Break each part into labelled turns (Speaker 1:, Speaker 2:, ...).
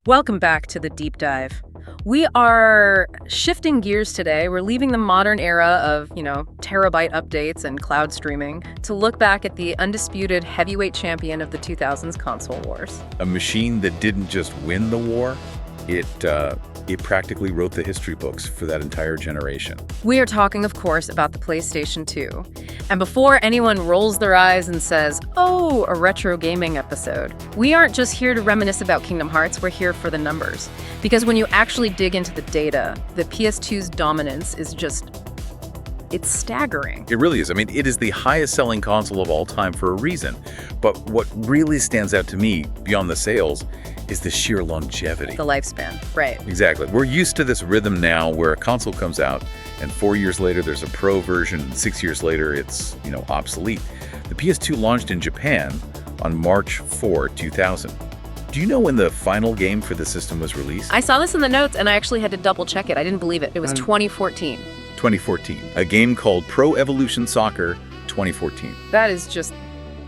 Speaker 1: Welcome back to the deep dive. We are shifting gears today. We're leaving the modern era of, terabyte updates and cloud streaming to look back at the undisputed heavyweight champion of the 2000s console wars.
Speaker 2: A machine that didn't just win the war, it practically wrote the history books for that entire generation.
Speaker 1: We are talking, of course, about the PlayStation 2. And before anyone rolls their eyes and says, oh, a retro gaming episode, we aren't just here to reminisce about Kingdom Hearts, we're here for the numbers. Because when you actually dig into the data, the PS2's dominance is it's staggering.
Speaker 2: It really is. I mean, it is the highest selling console of all time for a reason. But what really stands out to me, beyond the sales, is the sheer longevity.
Speaker 1: The lifespan, right.
Speaker 2: Exactly. We're used to this rhythm now where a console comes out and 4 years later there's a pro version, and 6 years later it's, obsolete. The PS2 launched in Japan on March 4, 2000. Do you know when the final game for the system was released?
Speaker 1: I saw this in the notes and I actually had to double check it. I didn't believe it. It was 2014.
Speaker 2: 2014. A game called Pro Evolution Soccer 2014.
Speaker 1: That is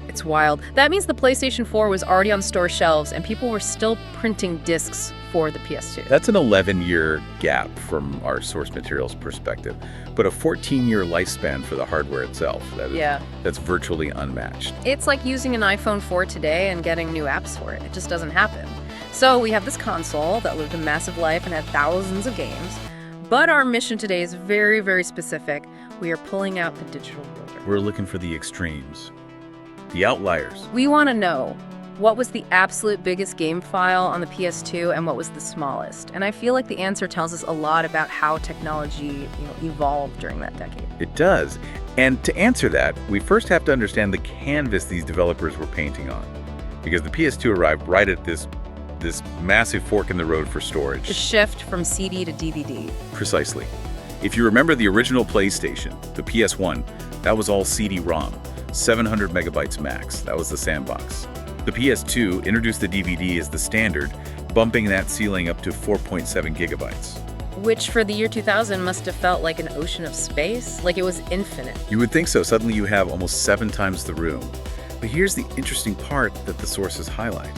Speaker 1: it's wild. That means the PlayStation 4 was already on store shelves and people were still printing discs for the PS2.
Speaker 2: That's an 11-year gap from our source materials perspective, but a 14-year lifespan for the hardware itself. That's virtually unmatched.
Speaker 1: It's like using an iPhone 4 today and getting new apps for it. It just doesn't happen. So we have this console that lived a massive life and had thousands of games, but our mission today is very, very specific. We are pulling out the digital filter.
Speaker 2: We're looking for the extremes. The outliers.
Speaker 1: We want to know what was the absolute biggest game file on the PS2 and what was the smallest. And I feel like the answer tells us a lot about how technology evolved during that decade.
Speaker 2: It does. And to answer that, we first have to understand the canvas these developers were painting on. Because the PS2 arrived right at this massive fork in the road for storage.
Speaker 1: The shift from CD to DVD.
Speaker 2: Precisely. If you remember the original PlayStation, the PS1, that was all CD-ROM. 700 megabytes max. That was the sandbox. The PS2 introduced the DVD as the standard, bumping that ceiling up to 4.7 gigabytes.
Speaker 1: Which for the year 2000 must have felt like an ocean of space, like it was infinite.
Speaker 2: You would think so. Suddenly you have almost 7 times the room. But here's the interesting part that the sources highlight.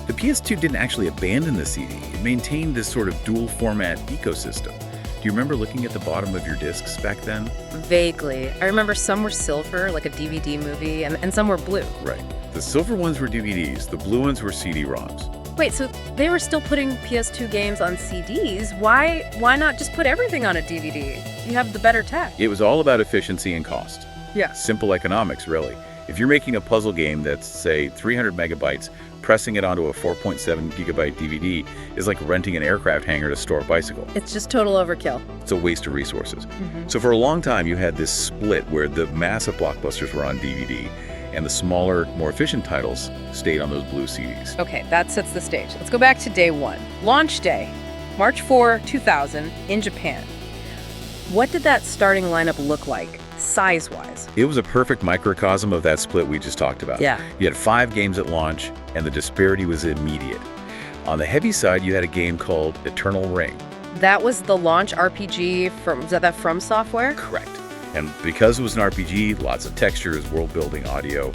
Speaker 2: The PS2 didn't actually abandon the CD. It maintained this sort of dual format ecosystem. Do you remember looking at the bottom of your discs back then?
Speaker 1: Vaguely. I remember some were silver, like a DVD movie, and some were blue.
Speaker 2: Right. The silver ones were DVDs, the blue ones were CD-ROMs.
Speaker 1: Wait, so they were still putting PS2 games on CDs? Why not just put everything on a DVD? You have the better tech.
Speaker 2: It was all about efficiency and cost.
Speaker 1: Yeah.
Speaker 2: Simple economics, really. If you're making a puzzle game that's, say, 300 megabytes, pressing it onto a 4.7 gigabyte DVD is like renting an aircraft hangar to store a bicycle.
Speaker 1: It's just total overkill.
Speaker 2: It's a waste of resources. So for a long time, you had this split where the massive blockbusters were on DVD and the smaller, more efficient titles stayed on those blue CDs.
Speaker 1: Okay, that sets the stage. Let's go back to day one. Launch day, March 4, 2000, in Japan. What did that starting lineup look like, size-wise?
Speaker 2: It was a perfect microcosm of that split we just talked about.
Speaker 1: Yeah.
Speaker 2: You had 5 games at launch, and the disparity was immediate. On the heavy side, you had a game called Eternal Ring.
Speaker 1: That was the launch RPG was that From Software?
Speaker 2: Correct. And because it was an RPG, lots of textures, world-building audio,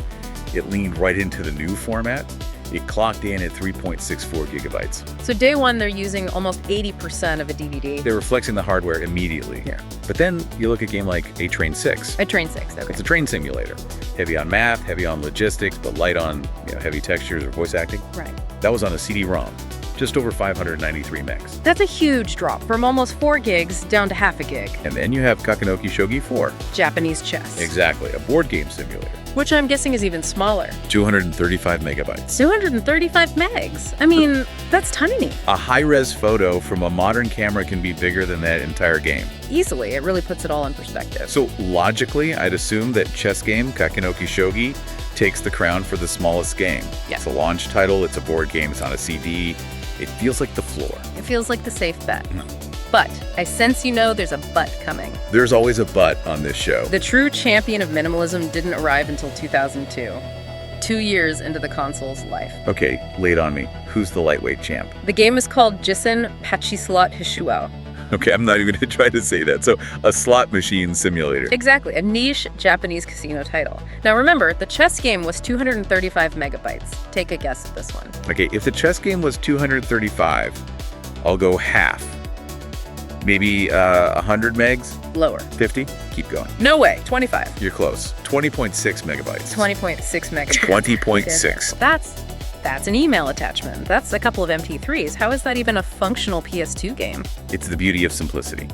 Speaker 2: it leaned right into the new format. It clocked in at 3.64 gigabytes.
Speaker 1: So day one, they're using almost 80% of a DVD.
Speaker 2: They were flexing the hardware immediately.
Speaker 1: Yeah.
Speaker 2: But then you look at a game like A-Train 6.
Speaker 1: A-Train 6, okay.
Speaker 2: It's a train simulator. Heavy on math, heavy on logistics, but light on heavy textures or voice acting.
Speaker 1: Right.
Speaker 2: That was on a CD-ROM, just over 593 megs.
Speaker 1: That's a huge drop from almost 4 gigs down to half a gig.
Speaker 2: And then you have Kakenoki Shogi 4.
Speaker 1: Japanese chess.
Speaker 2: Exactly, a board game simulator.
Speaker 1: Which I'm guessing is even smaller.
Speaker 2: 235 megabytes.
Speaker 1: 235 megs. I mean, that's tiny.
Speaker 2: A high-res photo from a modern camera can be bigger than that entire game.
Speaker 1: Easily. It really puts it all in perspective.
Speaker 2: So logically, I'd assume that chess game Kakenoki Shogi takes the crown for the smallest game.
Speaker 1: Yeah.
Speaker 2: It's a launch title, it's a board game, it's on a CD. It feels like the floor.
Speaker 1: It feels like the safe bet. But I sense there's a but coming.
Speaker 2: There's always a but on this show.
Speaker 1: The true champion of minimalism didn't arrive until 2002. 2 years into the console's life.
Speaker 2: Okay, lay it on me. Who's the lightweight champ?
Speaker 1: The game is called Jisen Pachislot Hishuo.
Speaker 2: Okay, I'm not even going to try to say that. So, a slot machine simulator.
Speaker 1: Exactly, a niche Japanese casino title. Now remember, the chess game was 235 megabytes. Take a guess at this one.
Speaker 2: Okay, if the chess game was 235, I'll go half. Maybe 100 megs?
Speaker 1: Lower.
Speaker 2: 50? Keep going.
Speaker 1: No way, 25.
Speaker 2: You're close. 20.6 megabytes.
Speaker 1: 20.6 megabytes.
Speaker 2: 20.6.
Speaker 1: That's an email attachment. That's a couple of MP3s. How is that even a functional PS2 game?
Speaker 2: It's the beauty of simplicity.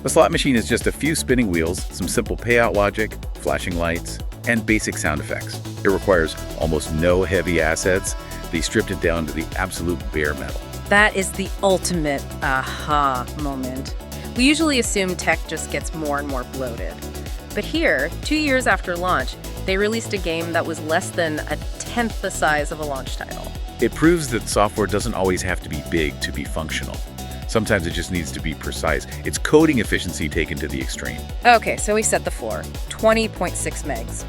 Speaker 2: A slot machine is just a few spinning wheels, some simple payout logic, flashing lights, and basic sound effects. It requires almost no heavy assets. They stripped it down to the absolute bare metal.
Speaker 1: That is the ultimate aha moment. We usually assume tech just gets more and more bloated. But here, 2 years after launch, they released a game that was less than a tenth the size of a launch title.
Speaker 2: It proves that software doesn't always have to be big to be functional. Sometimes it just needs to be precise. It's coding efficiency taken to the extreme.
Speaker 1: Okay, so we set the floor, 20.6 megs.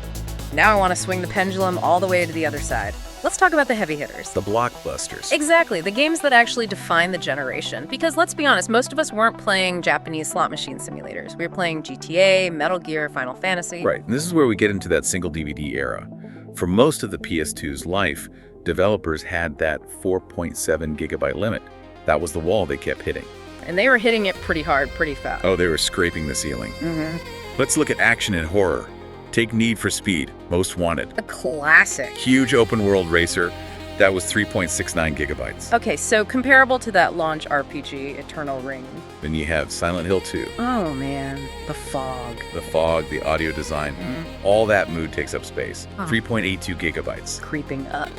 Speaker 1: Now I want to swing the pendulum all the way to the other side. Let's talk about the heavy hitters.
Speaker 2: The blockbusters.
Speaker 1: Exactly, the games that actually define the generation. Because let's be honest, most of us weren't playing Japanese slot machine simulators. We were playing GTA, Metal Gear, Final Fantasy.
Speaker 2: Right, and this is where we get into that single DVD era. For most of the PS2's life, developers had that 4.7 gigabyte limit. That was the wall they kept hitting.
Speaker 1: And they were hitting it pretty hard, pretty fast.
Speaker 2: Oh, they were scraping the ceiling.
Speaker 1: Mm-hmm.
Speaker 2: Let's look at action and horror. Take Need for Speed, Most Wanted.
Speaker 1: A classic.
Speaker 2: Huge open world racer. That was 3.69 gigabytes.
Speaker 1: Okay, so comparable to that launch RPG, Eternal Ring.
Speaker 2: Then you have Silent Hill 2.
Speaker 1: Oh man, the fog.
Speaker 2: The fog, the audio design, all that mood takes up space. 3.82 gigabytes.
Speaker 1: Creeping up.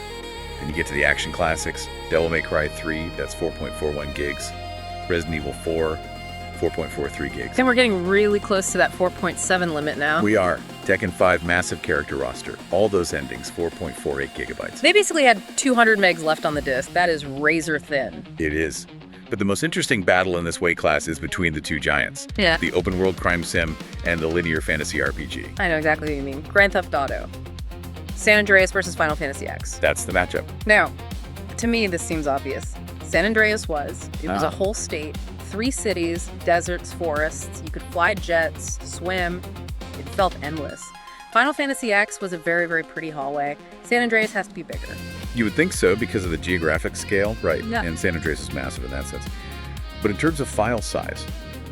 Speaker 2: Then you get to the action classics. Devil May Cry 3, that's 4.41 gigs. Resident Evil 4, 4.43 gigs.
Speaker 1: Then we're getting really close to that 4.7 limit now.
Speaker 2: We are. Tekken 5 massive character roster. All those endings, 4.48 gigabytes.
Speaker 1: They basically had 200 megs left on the disc. That is razor thin.
Speaker 2: It is. But the most interesting battle in this weight class is between the two giants.
Speaker 1: Yeah.
Speaker 2: The open world crime sim and the linear fantasy RPG.
Speaker 1: I know exactly what you mean. Grand Theft Auto. San Andreas versus Final Fantasy X.
Speaker 2: That's the matchup.
Speaker 1: Now, to me, this seems obvious. San Andreas was. It was a whole state. 3 cities, deserts, forests. You could fly jets, swim. It felt endless. Final Fantasy X was a very, very pretty hallway. San Andreas has to be bigger.
Speaker 2: You would think so because of the geographic scale, right?
Speaker 1: Yeah.
Speaker 2: And San Andreas is massive in that sense. But in terms of file size,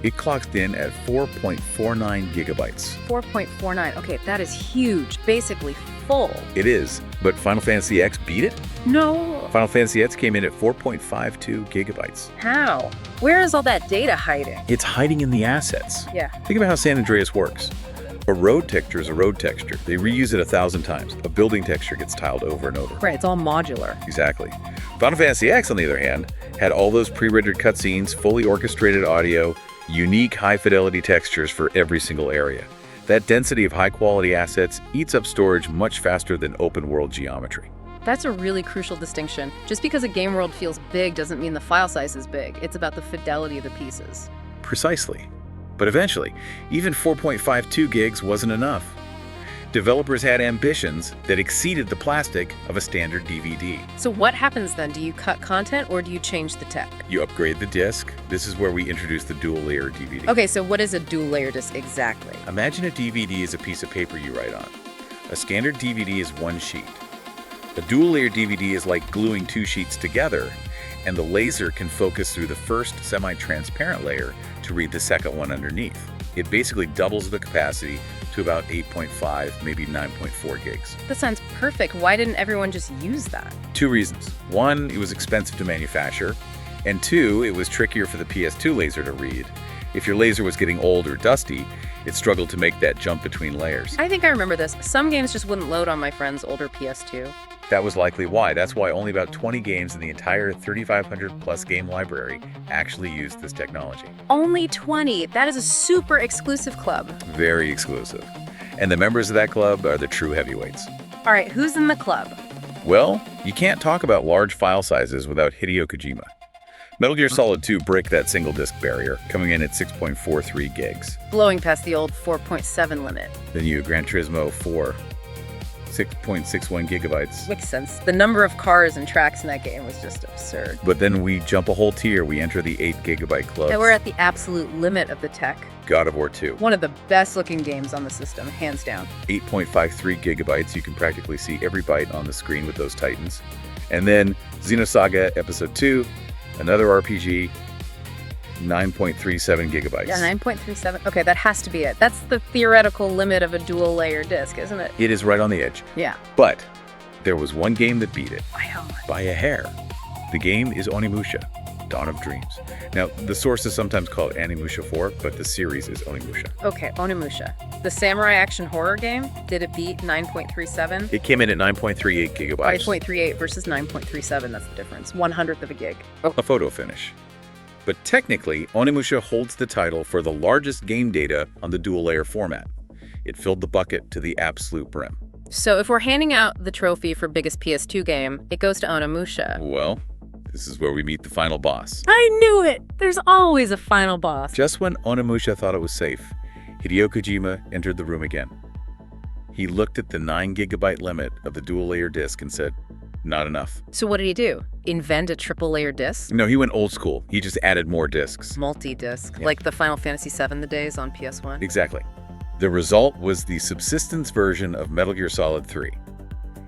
Speaker 2: it clocked in at 4.49 gigabytes.
Speaker 1: 4.49. Okay, that is huge. Basically full.
Speaker 2: It is, but Final Fantasy X beat it?
Speaker 1: No.
Speaker 2: Final Fantasy X came in at 4.52 gigabytes.
Speaker 1: How? Where is all that data hiding?
Speaker 2: It's hiding in the assets.
Speaker 1: Yeah.
Speaker 2: Think about how San Andreas works. A road texture is a road texture. They reuse it 1,000 times. A building texture gets tiled over and over.
Speaker 1: Right, it's all modular.
Speaker 2: Exactly. Final Fantasy X, on the other hand, had all those pre-rendered cutscenes, fully orchestrated audio, unique high-fidelity textures for every single area. That density of high-quality assets eats up storage much faster than open-world geometry.
Speaker 1: That's a really crucial distinction. Just because a game world feels big doesn't mean the file size is big. It's about the fidelity of the pieces.
Speaker 2: Precisely. But eventually, even 4.52 gigs wasn't enough. Developers had ambitions that exceeded the plastic of a standard DVD.
Speaker 1: So what happens then? Do you cut content or do you change the tech?
Speaker 2: You upgrade the disc. This is where we introduce the dual-layer DVD.
Speaker 1: Okay, so what is a dual-layer disc exactly?
Speaker 2: Imagine a DVD is a piece of paper you write on. A standard DVD is one sheet. A dual-layer DVD is like gluing 2 sheets together, and the laser can focus through the first semi-transparent layer to read the second one underneath. It basically doubles the capacity to about 8.5, maybe 9.4 gigs.
Speaker 1: That sounds perfect. Why didn't everyone just use that?
Speaker 2: 2 reasons. 1, it was expensive to manufacture, and 2, it was trickier for the PS2 laser to read. If your laser was getting old or dusty, it struggled to make that jump between layers.
Speaker 1: I think I remember this. Some games just wouldn't load on my friend's older PS2.
Speaker 2: That was likely why. That's why only about 20 games in the entire 3,500 plus game library actually used this technology.
Speaker 1: Only 20. That is a super exclusive club.
Speaker 2: Very exclusive. And the members of that club are the true heavyweights.
Speaker 1: All right, who's in the club?
Speaker 2: Well, you can't talk about large file sizes without Hideo Kojima. Metal Gear Solid 2 broke that single disc barrier, coming in at 6.43 gigs.
Speaker 1: Blowing past the old 4.7 limit.
Speaker 2: Then you have Gran Turismo 4. 6.61 gigabytes.
Speaker 1: Makes sense. The number of cars and tracks in that game was just absurd.
Speaker 2: But then we jump a whole tier. We enter the 8 gigabyte club.
Speaker 1: And we're at the absolute limit of the tech.
Speaker 2: God of War 2.
Speaker 1: One of the best looking games on the system, hands down.
Speaker 2: 8.53 gigabytes. You can practically see every byte on the screen with those titans. And then Xenosaga Episode 2, another RPG, 9.37 gigabytes.
Speaker 1: Yeah, 9.37. Okay, that has to be it. That's the theoretical limit of a dual layer disc, isn't it?
Speaker 2: It is right on the edge.
Speaker 1: Yeah.
Speaker 2: But there was one game that beat it.
Speaker 1: By how much?
Speaker 2: By a hair. The game is Onimusha, Dawn of Dreams. Now, the source is sometimes called Onimusha 4, but the series is Onimusha.
Speaker 1: Okay, Onimusha. The samurai action horror game, did it beat 9.37?
Speaker 2: It came in at 9.38 gigabytes.
Speaker 1: 5.38 versus 9.37, that's the difference. 1/100th of a gig.
Speaker 2: A photo finish. But technically, Onimusha holds the title for the largest game data on the dual-layer format. It filled the bucket to the absolute brim.
Speaker 1: So if we're handing out the trophy for biggest PS2 game, it goes to Onimusha.
Speaker 2: Well, this is where we meet the final boss.
Speaker 1: I knew it! There's always a final boss.
Speaker 2: Just when Onimusha thought it was safe, Hideo Kojima entered the room again. He looked at the 9 gigabyte limit of the dual-layer disc and said, not enough.
Speaker 1: So what did he do? Invent a triple-layer disc?
Speaker 2: No, he went old school. He just added more discs.
Speaker 1: Multi-disc,
Speaker 2: Yeah.
Speaker 1: like the Final Fantasy VII the days on PS1?
Speaker 2: Exactly. The result was the Subsistence version of Metal Gear Solid 3.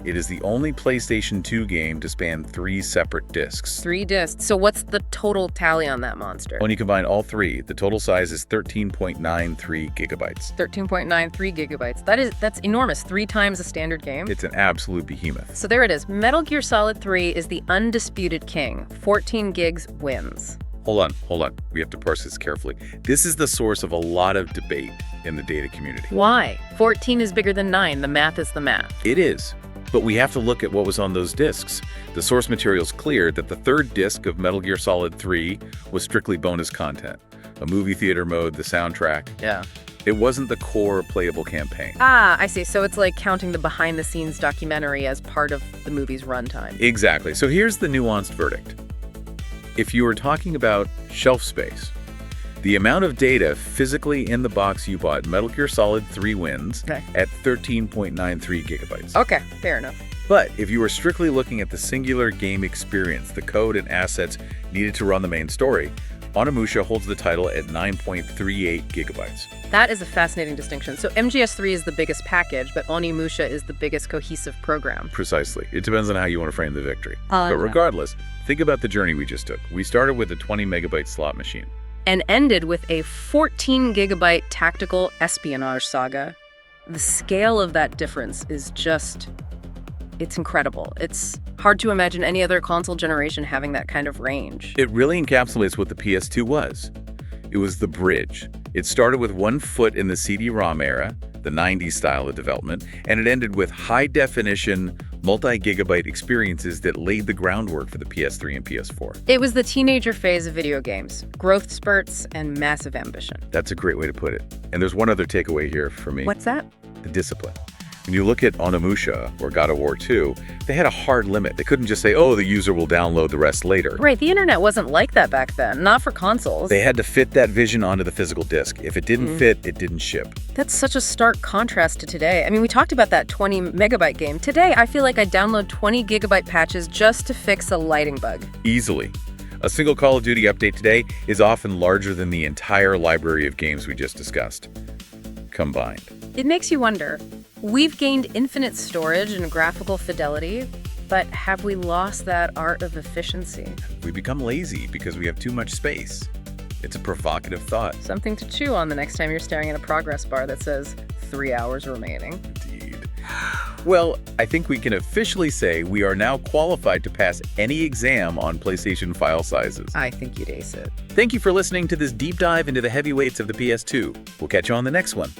Speaker 2: It is the only PlayStation 2 game to span 3 separate discs.
Speaker 1: 3 discs. So what's the total tally on that monster?
Speaker 2: When you combine all 3, the total size is 13.93 gigabytes.
Speaker 1: 13.93 gigabytes. That's enormous. 3 times a standard game.
Speaker 2: It's an absolute behemoth.
Speaker 1: So there it is. Metal Gear Solid 3 is the undisputed king. 14 gigs wins.
Speaker 2: Hold on. We have to parse this carefully. This is the source of a lot of debate in the data community.
Speaker 1: Why? 14 is bigger than 9. The math is the math.
Speaker 2: It is. But we have to look at what was on those discs. The source material's clear that the 3rd disc of Metal Gear Solid 3 was strictly bonus content. A movie theater mode, the soundtrack.
Speaker 1: Yeah.
Speaker 2: It wasn't the core playable campaign.
Speaker 1: Ah, I see. So it's like counting the behind-the-scenes documentary as part of the movie's runtime.
Speaker 2: Exactly. So here's the nuanced verdict. If you were talking about shelf space, the amount of data physically in the box you bought, Metal Gear Solid 3 wins at 13.93 gigabytes.
Speaker 1: Okay, fair enough.
Speaker 2: But if you were strictly looking at the singular game experience, the code and assets needed to run the main story, Onimusha holds the title at 9.38 gigabytes.
Speaker 1: That is a fascinating distinction. So MGS3 is the biggest package, but Onimusha is the biggest cohesive program.
Speaker 2: Precisely. It depends on how you want to frame the victory.
Speaker 1: But
Speaker 2: regardless, think about the journey we just took. We started with a 20 megabyte slot machine.
Speaker 1: And ended with a 14 gigabyte tactical espionage saga. The scale of that difference is just, it's incredible. It's hard to imagine any other console generation having that kind of range.
Speaker 2: It really encapsulates what the PS2 was. It was the bridge. It started with one foot in the CD-ROM era, the 90s style of development, and it ended with high-definition, multi-gigabyte experiences that laid the groundwork for the PS3 and PS4.
Speaker 1: It was the teenager phase of video games, growth spurts and massive ambition.
Speaker 2: That's a great way to put it. And there's one other takeaway here for me.
Speaker 1: What's that?
Speaker 2: The discipline. When you look at Onimusha or God of War 2, they had a hard limit. They couldn't just say, oh, the user will download the rest later.
Speaker 1: Right, the internet wasn't like that back then, not for consoles.
Speaker 2: They had to fit that vision onto the physical disc. If it didn't fit, it didn't ship.
Speaker 1: That's such a stark contrast to today. I mean, we talked about that 20 megabyte game. Today, I feel like I download 20 gigabyte patches just to fix a lighting bug.
Speaker 2: Easily. A single Call of Duty update today is often larger than the entire library of games we just discussed, combined.
Speaker 1: It makes you wonder, we've gained infinite storage and graphical fidelity, but have we lost that art of efficiency?
Speaker 2: We become lazy because we have too much space. It's a provocative thought.
Speaker 1: Something to chew on the next time you're staring at a progress bar that says 3 hours remaining.
Speaker 2: Indeed. Well, I think we can officially say we are now qualified to pass any exam on PlayStation file sizes.
Speaker 1: I think you'd ace it.
Speaker 2: Thank you for listening to this deep dive into the heavyweights of the PS2. We'll catch you on the next one.